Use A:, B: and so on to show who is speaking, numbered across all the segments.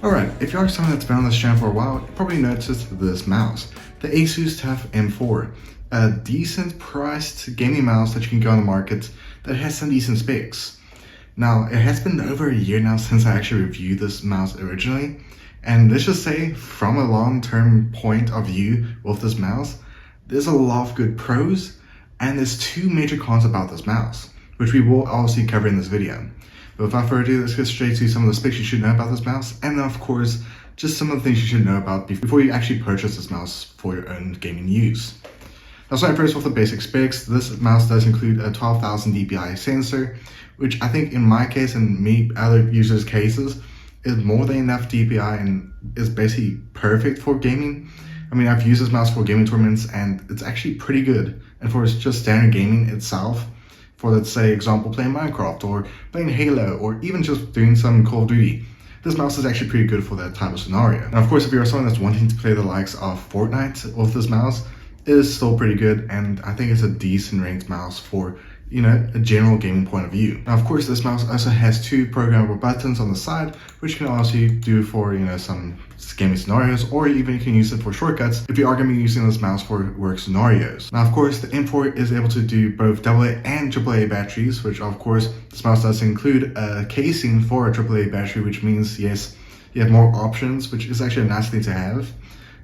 A: Alright, if you are someone that's been on this channel for a while, you probably noticed this mouse, the Asus TUF M4, a decent priced gaming mouse that you can get on the market that has some decent specs. Now, it has been over a year now since I actually reviewed this mouse originally, and let's just say, from a long-term point of view with this mouse, there's a lot of good pros, and there's two major cons about this mouse, which we will obviously cover in this video. But without further ado, let's get straight to some of the specs you should know about this mouse, and then of course, just some of the things you should know about before you actually purchase this mouse for your own gaming use. Now, starting first with the basic specs, this mouse does include a 12,000 dpi sensor, which I think in my case and other users' cases, is more than enough dpi and is basically perfect for gaming. I mean, I've used this mouse for gaming tournaments and it's actually pretty good. And for just standard gaming itself, for let's say example playing Minecraft or playing Halo or even just doing some Call of Duty, this mouse is actually pretty good for that type of scenario. And of course, if you're someone that's wanting to play the likes of Fortnite with this mouse, it is still pretty good, and I think it's a decent ranked mouse for, you know, a general gaming point of view. Now, of course, this mouse also has two programmable buttons on the side, which you can also do for, you know, some gaming scenarios, or even you can use it for shortcuts if you are going to be using this mouse for work scenarios. Now, of course, the M4 is able to do both AA and AAA batteries, which of course, this mouse does include a casing for a AAA battery, which means, yes, you have more options, which is actually a nice thing to have.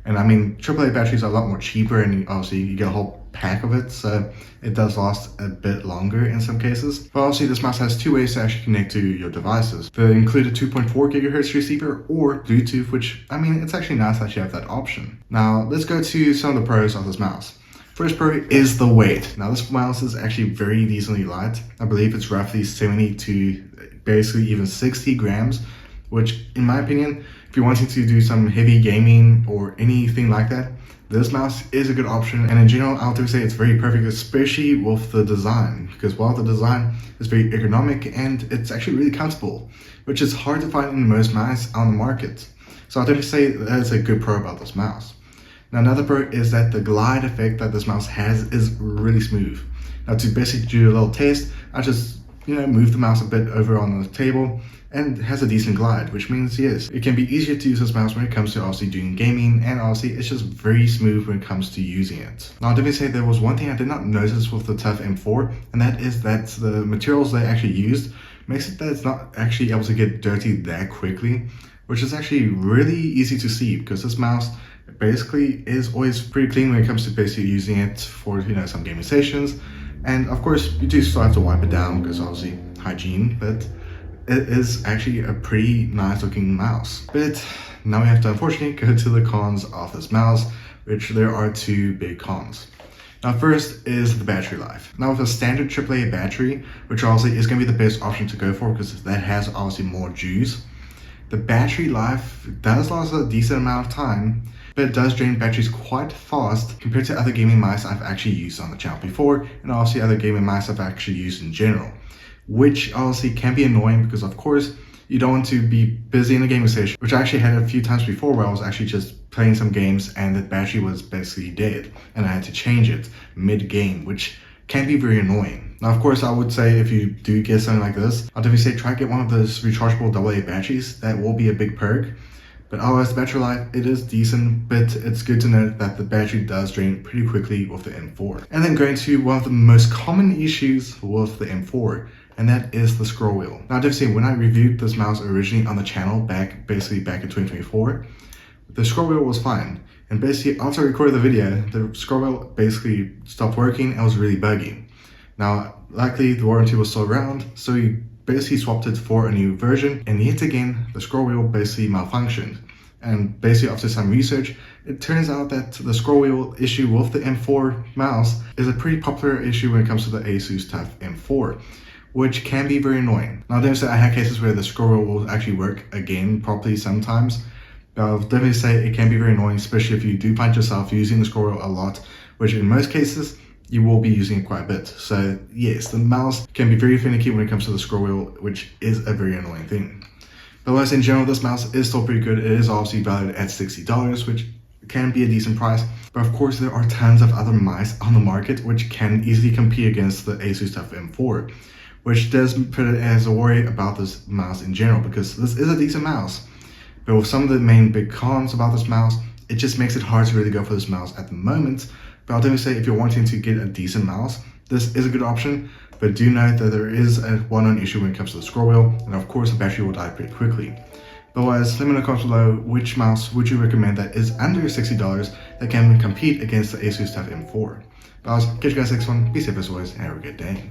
A: And I mean, AAA batteries are a lot more cheaper, and obviously you get a whole pack of it, so it does last a bit longer in some cases. But obviously this mouse has two ways to actually connect to your devices. The included 2.4 gigahertz receiver or Bluetooth, which, I mean, it's actually nice that you have that option. Now, let's go to some of the pros of this mouse. First pro is the weight. Now, this mouse is actually very decently light. I believe it's roughly 70 to basically even 60 grams, which in my opinion, if you're wanting to do some heavy gaming or anything like that, this mouse is a good option. And in general, I would say it's very perfect, especially with the design, because while the design is very ergonomic and it's actually really comfortable, which is hard to find in most mice on the market. So I'll definitely say that's a good pro about this mouse. Now, another pro is that the glide effect that this mouse has is really smooth. Now, to basically do a little test, I just, you know, move the mouse a bit over on the table, and it has a decent glide, which means, yes, it can be easier to use this mouse when it comes to obviously doing gaming, and obviously it's just very smooth when it comes to using it. Now, let me say there was one thing I did not notice with the TUF M4, and that is that the materials they actually used makes it that it's not actually able to get dirty that quickly, which is actually really easy to see, because this mouse basically is always pretty clean when it comes to basically using it for, you know, some gaming sessions. And of course, you do still have to wipe it down because obviously hygiene, but it is actually a pretty nice looking mouse. But now we have to unfortunately go to the cons of this mouse, which there are two big cons. Now, first is the battery life. Now, with a standard AAA battery, which obviously is going to be the best option to go for because that has obviously more juice, the battery life does last a decent amount of time, but it does drain batteries quite fast compared to other gaming mice I've actually used on the channel before, and obviously other gaming mice I've actually used in general, which obviously can be annoying because of course you don't want to be busy in a gaming station, which I actually had a few times before where I was actually just playing some games and the battery was basically dead and I had to change it mid-game, which can be very annoying. Now, of course, I would say if you do get something like this, I'll definitely say try to get one of those rechargeable AA batteries. That will be a big perk. But otherwise, the battery life, it is decent, but it's good to note that the battery does drain pretty quickly with the M4. And then going to one of the most common issues with the M4, and that is the scroll wheel. Now, definitely when I reviewed this mouse originally on the channel back in 2024, the scroll wheel was fine. And basically after I recorded the video, the scroll wheel basically stopped working and was really buggy. Now, luckily the warranty was still around, so we basically swapped it for a new version, and yet again, the scroll wheel basically malfunctioned. And basically after some research, it turns out that the scroll wheel issue with the M4 mouse is a pretty popular issue when it comes to the Asus TUF M4, which can be very annoying. Now, there's I had cases where the scroll wheel will actually work again properly sometimes, but I'll definitely say it can be very annoying, especially if you do find yourself using the scroll wheel a lot, which in most cases, you will be using it quite a bit. So yes, the mouse can be very finicky when it comes to the scroll wheel, which is a very annoying thing. But otherwise, in general, this mouse is still pretty good. It is obviously valued at $60, which can be a decent price. But of course, there are tons of other mice on the market which can easily compete against the Asus TUF M4, which does put it as a worry about this mouse in general, because this is a decent mouse. But with some of the main big cons about this mouse, it just makes it hard to really go for this mouse at the moment. But I'll definitely say if you're wanting to get a decent mouse, this is a good option. But do note that there is a well-known issue when it comes to the scroll wheel, and of course the battery will die pretty quickly. But otherwise, let me know in the comments below which mouse would you recommend that is under $60 that can compete against the Asus TUF M4. But I'll catch you guys next one. Be safe as always, and have a good day.